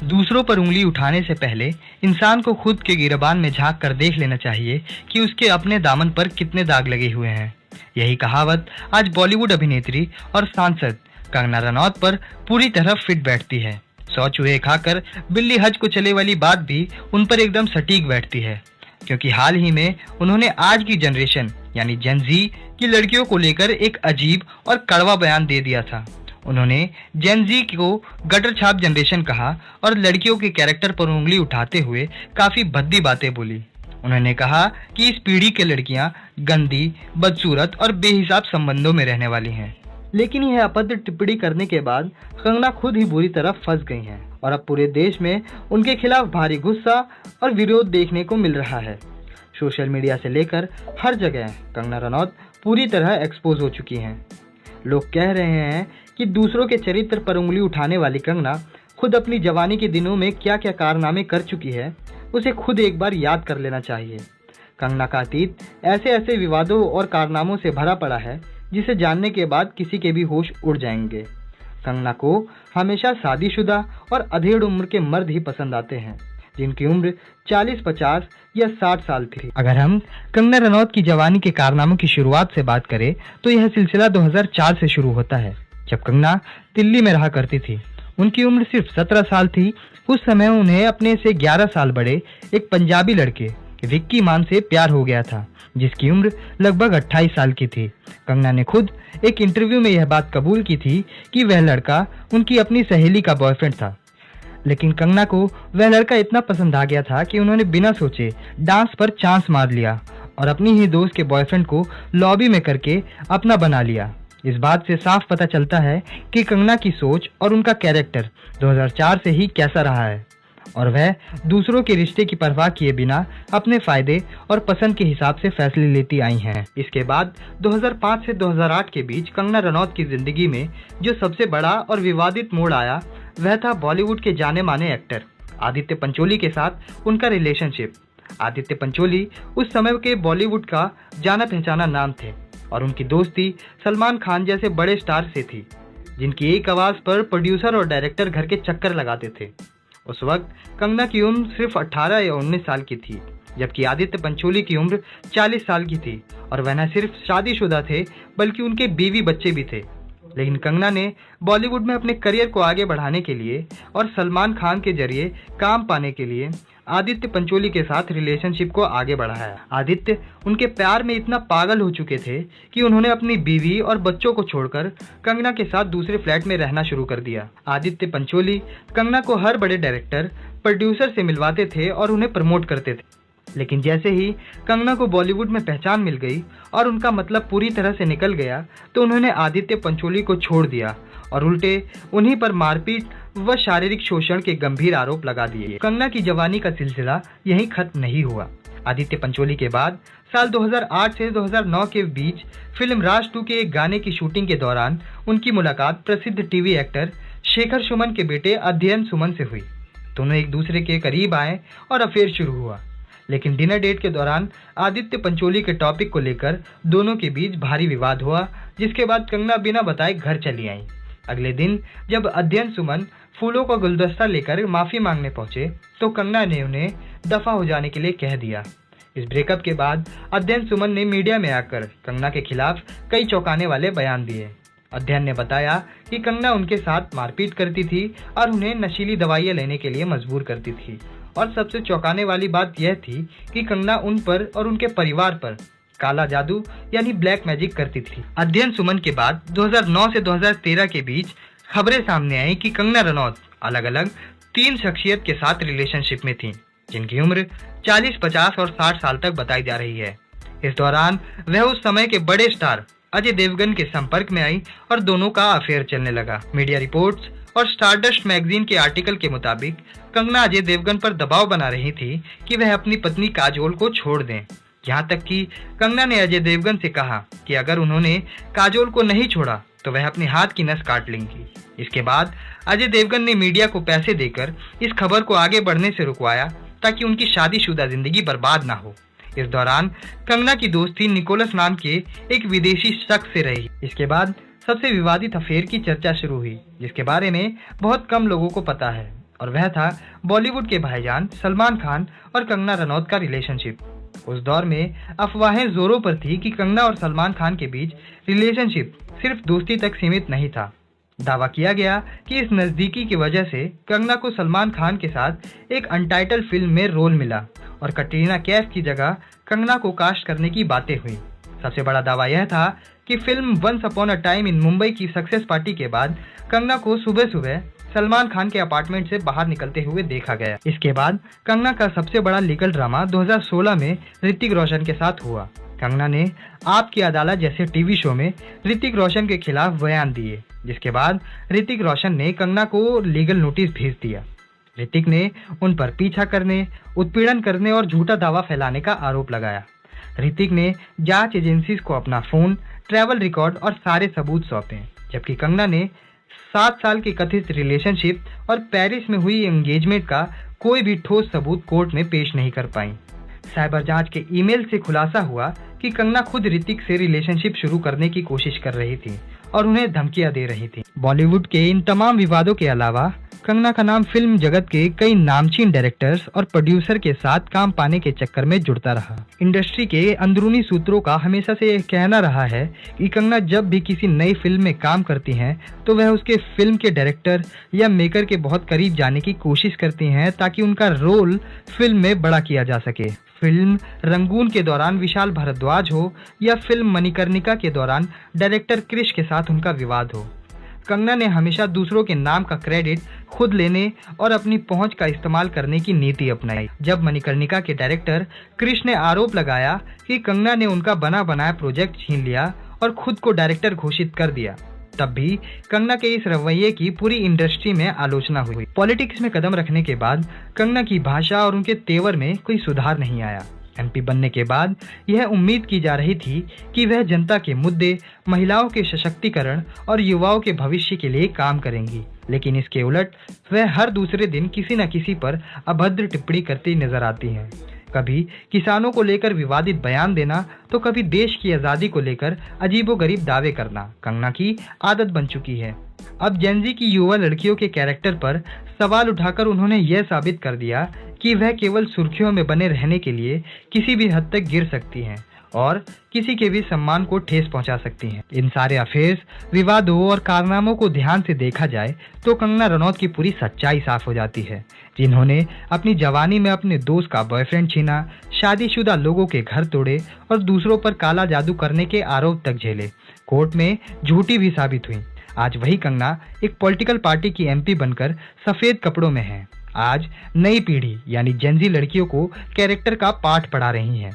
दूसरों पर उंगली उठाने से पहले इंसान को खुद के गिरबान में झांक कर देख लेना चाहिए कि उसके अपने दामन पर कितने दाग लगे हुए हैं। यही कहावत आज बॉलीवुड अभिनेत्री और सांसद कंगना रनौत पर पूरी तरह फिट बैठती है। 100 चूहे खाकर बिल्ली हज को चले वाली बात भी उन पर एकदम सटीक बैठती है, क्योंकि हाल ही में उन्होंने आज की जनरेशन यानी जेन ज़ी की लड़कियों को लेकर एक अजीब और कड़वा बयान दे दिया था। उन्होंने जेन ज़ी को गटर छाप जनरेशन कहा और लड़कियों के कैरेक्टर पर उंगली उठाते हुए काफी भद्दी बातें बोली। उन्होंने कहा कि इस पीढ़ी के लड़कियां गंदी, बदसूरत और बेहिसाब संबंधों में रहने वाली हैं। लेकिन यह अभद्र टिप्पणी करने के बाद कंगना खुद ही बुरी तरह फंस गई हैं और अब पूरे देश में उनके खिलाफ भारी गुस्सा और विरोध देखने को मिल रहा है। सोशल मीडिया से लेकर हर जगह कंगना रनौत पूरी तरह एक्सपोज हो चुकी हैं। लोग कह रहे हैं कि दूसरों के चरित्र पर उंगली उठाने वाली कंगना खुद अपनी जवानी के दिनों में क्या क्या कारनामे कर चुकी है, उसे खुद एक बार याद कर लेना चाहिए। कंगना का अतीत ऐसे ऐसे विवादों और कारनामों से भरा पड़ा है जिसे जानने के बाद किसी के भी होश उड़ जाएंगे। कंगना को हमेशा शादीशुदा और अधेड़ उम्र के मर्द ही पसंद आते हैं जिनकी उम्र 40, 50 या 60 साल थी। अगर हम कंगना रनौत की जवानी के कारनामों की शुरुआत से बात करें तो यह सिलसिला 2004 से शुरू होता है, जब कंगना दिल्ली में रहा करती थी। उनकी उम्र सिर्फ 17 साल थी। उस समय उन्हें अपने से 11 साल बड़े एक पंजाबी लड़के विक्की मान से प्यार हो गया था, जिसकी उम्र लगभग 28 साल की थी। कंगना ने खुद एक इंटरव्यू में यह बात कबूल की थी कि वह लड़का उनकी अपनी सहेली का बॉयफ्रेंड था। लेकिन कंगना को वह लड़का इतना पसंद आ गया था कि उन्होंने बिना सोचे डांस पर चांस मार लिया और अपनी ही दोस्त के बॉयफ्रेंड को लॉबी में करके अपना बना लिया। इस बात से साफ पता चलता है कि कंगना की सोच और उनका कैरेक्टर 2004 से ही कैसा रहा है और वह दूसरों के रिश्ते की परवाह किए बिना अपने फायदे और पसंद के हिसाब से फैसले लेती आई हैं। इसके बाद 2005 से 2008 के बीच कंगना रनौत की जिंदगी में जो सबसे बड़ा और विवादित मोड़ आया वह था बॉलीवुड के जाने माने एक्टर आदित्य पंचोली के साथ उनका रिलेशनशिप। आदित्य पंचोली उस समय के बॉलीवुड का जाना पहचाना नाम थे और उनकी दोस्ती सलमान खान जैसे बड़े स्टार से थी, जिनकी एक आवाज पर प्रोड्यूसर और डायरेक्टर घर के चक्कर लगाते थे। उस वक्त कंगना की उम्र सिर्फ 18 या 19 साल की थी, जबकि आदित्य पंचोली की उम्र 40 साल की थी और वह न सिर्फ शादीशुदा थे बल्कि उनके बीवी बच्चे भी थे। लेकिन कंगना ने बॉलीवुड में अपने करियर को आगे बढ़ाने के लिए और सलमान खान के जरिए काम पाने के लिए आदित्य पंचोली के साथ रिलेशनशिप को आगे बढ़ाया। आदित्य उनके प्यार में इतना पागल हो चुके थे कि उन्होंने अपनी बीवी और बच्चों को छोड़कर कंगना के साथ दूसरे फ्लैट में रहना शुरू कर दिया। आदित्य पंचोली कंगना को हर बड़े डायरेक्टर, प्रोड्यूसर से मिलवाते थे और उन्हें प्रमोट करते थे। लेकिन जैसे ही कंगना को बॉलीवुड में पहचान मिल गई और उनका मतलब पूरी तरह से निकल गया तो उन्होंने आदित्य पंचोली को छोड़ दिया और उल्टे उन्हीं पर मारपीट व शारीरिक शोषण के गंभीर आरोप लगा दिए। कंगना की जवानी का सिलसिला यहीं खत्म नहीं हुआ। आदित्य पंचोली के बाद साल 2008 से 2009 के बीच फिल्म राज 2 के एक गाने की शूटिंग के दौरान उनकी मुलाकात प्रसिद्ध टीवी एक्टर शेखर सुमन के बेटे अध्ययन सुमन से हुई। दोनों एक दूसरे के करीब आए और अफेयर शुरू हुआ। लेकिन डिनर डेट के दौरान आदित्य पंचोली के टॉपिक को लेकर दोनों के बीच भारी विवाद हुआ, जिसके बाद कंगना बिना बताए घर चली आईं। अगले दिन जब अध्ययन सुमन फूलों का गुलदस्ता लेकर माफी मांगने पहुंचे तो कंगना ने उन्हें दफा हो जाने के लिए कह दिया। इस ब्रेकअप के बाद अध्ययन सुमन ने मीडिया में आकर कंगना के खिलाफ कई चौंकाने वाले बयान दिए। अध्ययन ने बताया कि कंगना उनके साथ मारपीट करती थी और उन्हें नशीली दवाइयां लेने के लिए मजबूर करती थी और सबसे चौंकाने वाली बात यह थी कि कंगना उन पर और उनके परिवार पर काला जादू यानी ब्लैक मैजिक करती थी। अध्ययन सुमन के बाद 2009 से 2013 के बीच खबरें सामने आई कि कंगना रनौत अलग अलग 3 शख्सियत के साथ रिलेशनशिप में थीं, जिनकी उम्र 40, 50 और 60 साल तक बताई जा रही है। इस दौरान वह उस समय के बड़े स्टार अजय देवगन के संपर्क में आई और दोनों का अफेयर चलने लगा। मीडिया रिपोर्ट्स और स्टारडस्ट मैगजीन के आर्टिकल के मुताबिक कंगना अजय देवगन पर दबाव बना रही थी कि वह अपनी पत्नी काजोल को छोड़ दें। यहाँ तक कि कंगना ने अजय देवगन से कहा कि अगर उन्होंने काजोल को नहीं छोड़ा तो वह अपने हाथ की नस काट लेंगी। इसके बाद अजय देवगन ने मीडिया को पैसे देकर इस खबर को आगे बढ़ने से रुकवाया ताकि उनकी शादीशुदा जिंदगी बर्बाद ना हो। इस दौरान कंगना की दोस्ती निकोलस नाम के एक विदेशी शख्स से रही। इसके बाद सबसे विवादित अफेयर की चर्चा शुरू हुई, जिसके बारे में बहुत कम लोगों को पता है। और वह था बॉलीवुड के भाईजान सलमान खान और कंगना रनौत का रिलेशनशिप। उस दौर में अफवाहें जोरों पर थी कि कंगना और सलमान खान के बीच रिलेशनशिप सिर्फ दोस्ती तक सीमित नहीं था। दावा किया गया कि इस नज़दीकी की वजह से कंगना को सलमान खान के साथ एक अनटाइटल फिल्म में रोल मिला और कटरीना कैफ की जगह कंगना को कास्ट करने की बातें हुई। सबसे बड़ा दावा यह था कि film once upon a time in Mumbai की सक्सेस पार्टी के बाद कंगना को सुबह सुबह सलमान खान के अपार्टमेंट से बाहर निकलते हुए देखा गया। इसके बाद कंगना का सबसे बड़ा लीगल ड्रामा 2016 में ऋतिक रोशन के साथ हुआ। कंगना ने आपकी अदालत जैसे टीवी शो में ऋतिक रोशन के खिलाफ बयान दिए, जिसके बाद ऋतिक रोशन ने कंगना को लीगल नोटिस भेज दिया। ऋतिक ने उन पर पीछा करने, उत्पीड़न करने और झूठा दावा फैलाने का आरोप लगाया। ऋतिक ने जांच एजेंसीज को अपना फोन, ट्रैवल रिकॉर्ड और सारे सबूत सौंपे, जबकि कंगना ने 7 साल के कथित रिलेशनशिप और पेरिस में हुई एंगेजमेंट का कोई भी ठोस सबूत कोर्ट में पेश नहीं कर पाई। साइबर जांच के ईमेल से खुलासा हुआ कि कंगना खुद ऋतिक से रिलेशनशिप शुरू करने की कोशिश कर रही थी और उन्हें धमकियां दे रही थी। बॉलीवुड के इन तमाम विवादों के अलावा कंगना का नाम फिल्म जगत के कई नामचीन डायरेक्टर्स और प्रोड्यूसर के साथ काम पाने के चक्कर में जुड़ता रहा। इंडस्ट्री के अंदरूनी सूत्रों का हमेशा से यह कहना रहा है कि कंगना जब भी किसी नई फिल्म में काम करती हैं तो वह उसके फिल्म के डायरेक्टर या मेकर के बहुत करीब जाने की कोशिश करती हैं ताकि उनका रोल फिल्म में बड़ा किया जा सके। फिल्म रंगून के दौरान विशाल भारद्वाज हो या फिल्म मणिकर्णिका के दौरान डायरेक्टर क्रिश के साथ उनका विवाद हो, कंगना ने हमेशा दूसरों के नाम का क्रेडिट खुद लेने और अपनी पहुंच का इस्तेमाल करने की नीति अपनाई। जब मणिकर्णिका के डायरेक्टर क्रिश ने आरोप लगाया कि कंगना ने उनका बना बनाया प्रोजेक्ट छीन लिया और खुद को डायरेक्टर घोषित कर दिया, तब भी कंगना के इस रवैये की पूरी इंडस्ट्री में आलोचना हुई। पॉलिटिक्स में कदम रखने के बाद कंगना की भाषा और उनके तेवर में कोई सुधार नहीं आया। एमपी बनने के बाद यह उम्मीद की जा रही थी कि वह जनता के मुद्दे, महिलाओं के सशक्तिकरण और युवाओं के भविष्य के लिए काम करेंगी, लेकिन इसके उलट वह हर दूसरे दिन किसी न किसी पर अभद्र टिप्पणी करती नजर आती हैं। कभी किसानों को लेकर विवादित बयान देना तो कभी देश की आज़ादी को लेकर अजीबोगरीब दावे करना कंगना की आदत बन चुकी है। अब जेनजी की युवा लड़कियों के कैरेक्टर पर सवाल उठाकर उन्होंने यह साबित कर दिया कि वह केवल सुर्खियों में बने रहने के लिए किसी भी हद तक गिर सकती हैं और किसी के भी सम्मान को ठेस पहुंचा सकती हैं। इन सारे अफेयर्स, विवादों और कारनामों को ध्यान से देखा जाए तो कंगना रनौत की पूरी सच्चाई साफ हो जाती है, जिन्होंने अपनी जवानी में अपने दोस्त का बॉयफ्रेंड छीना, शादीशुदा लोगों के घर तोड़े और दूसरों पर काला जादू करने के आरोप तक झेले, कोर्ट में झूठी भी साबित हुई। आज वही कंगना एक पॉलिटिकल पार्टी की एमपी बनकर सफेद कपड़ों में है। आज नई पीढ़ी यानी जेनजी लड़कियों को कैरेक्टर का पाठ पढ़ा रही है,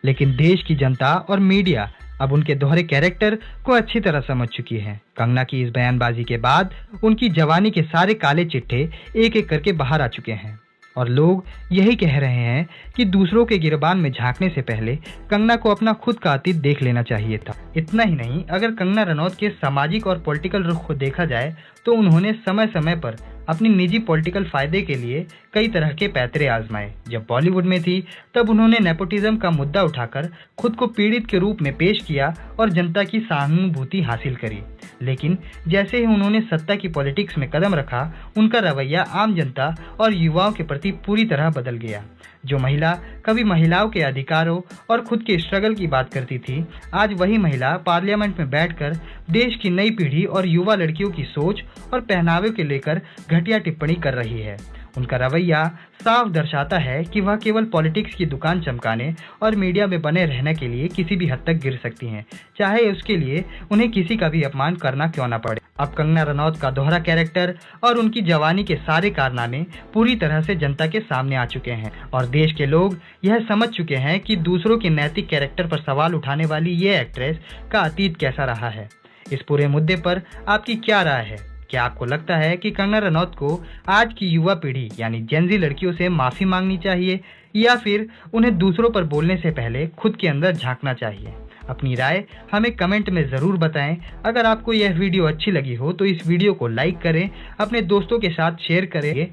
लेकिन देश की जनता और मीडिया अब उनके दोहरे कैरेक्टर को अच्छी तरह समझ चुकी है। कंगना की इस बयानबाजी के बाद उनकी जवानी के सारे काले चिट्ठे एक एक करके बाहर आ चुके हैं और लोग यही कह रहे हैं कि दूसरों के गिरबान में झांकने से पहले कंगना को अपना खुद का अतीत देख लेना चाहिए था। इतना ही नहीं, अगर कंगना रनौत के सामाजिक और पॉलिटिकल रुख को देखा जाए तो उन्होंने समय समय पर अपनी निजी पॉलिटिकल फायदे के लिए कई तरह के पैतरे आजमाए। जब बॉलीवुड में थी तब उन्होंने नेपोटिज्म का मुद्दा उठाकर खुद को पीड़ित के रूप में पेश किया और जनता की सहानुभूति हासिल करी, लेकिन जैसे ही उन्होंने सत्ता की पॉलिटिक्स में कदम रखा, उनका रवैया आम जनता और युवाओं के प्रति पूरी तरह बदल गया। जो महिला कभी महिलाओं के अधिकारों और खुद के स्ट्रगल की बात करती थी, आज वही महिला पार्लियामेंट में बैठकर देश की नई पीढ़ी और युवा लड़कियों की सोच और पहनावे के लेकर घटिया टिप्पणी कर रही है। उनका रवैया साफ दर्शाता है कि वह केवल पॉलिटिक्स की दुकान चमकाने और मीडिया में बने रहने के लिए किसी भी हद तक गिर सकती हैं, चाहे उसके लिए उन्हें किसी का भी अपमान करना क्यों ना पड़े। अब कंगना रनौत का दोहरा कैरेक्टर और उनकी जवानी के सारे कारनामे पूरी तरह से जनता के सामने आ चुके हैं और देश के लोग यह समझ चुके हैं कि दूसरों के नैतिक कैरेक्टर पर सवाल उठाने वाली ये एक्ट्रेस का अतीत कैसा रहा है। इस पूरे मुद्दे पर आपकी क्या राय है? क्या आपको लगता है कि कंगना रनौत को आज की युवा पीढ़ी यानी जेनजी लड़कियों से माफ़ी मांगनी चाहिए या फिर उन्हें दूसरों पर बोलने से पहले खुद के अंदर झांकना चाहिए? अपनी राय हमें कमेंट में ज़रूर बताएं। अगर आपको यह वीडियो अच्छी लगी हो तो इस वीडियो को लाइक करें, अपने दोस्तों के साथ शेयर करें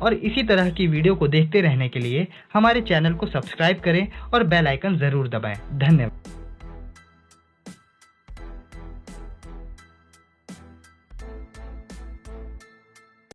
और इसी तरह की वीडियो को देखते रहने के लिए हमारे चैनल को सब्सक्राइब करें और बेल आइकन ज़रूर दबाएं। धन्यवाद।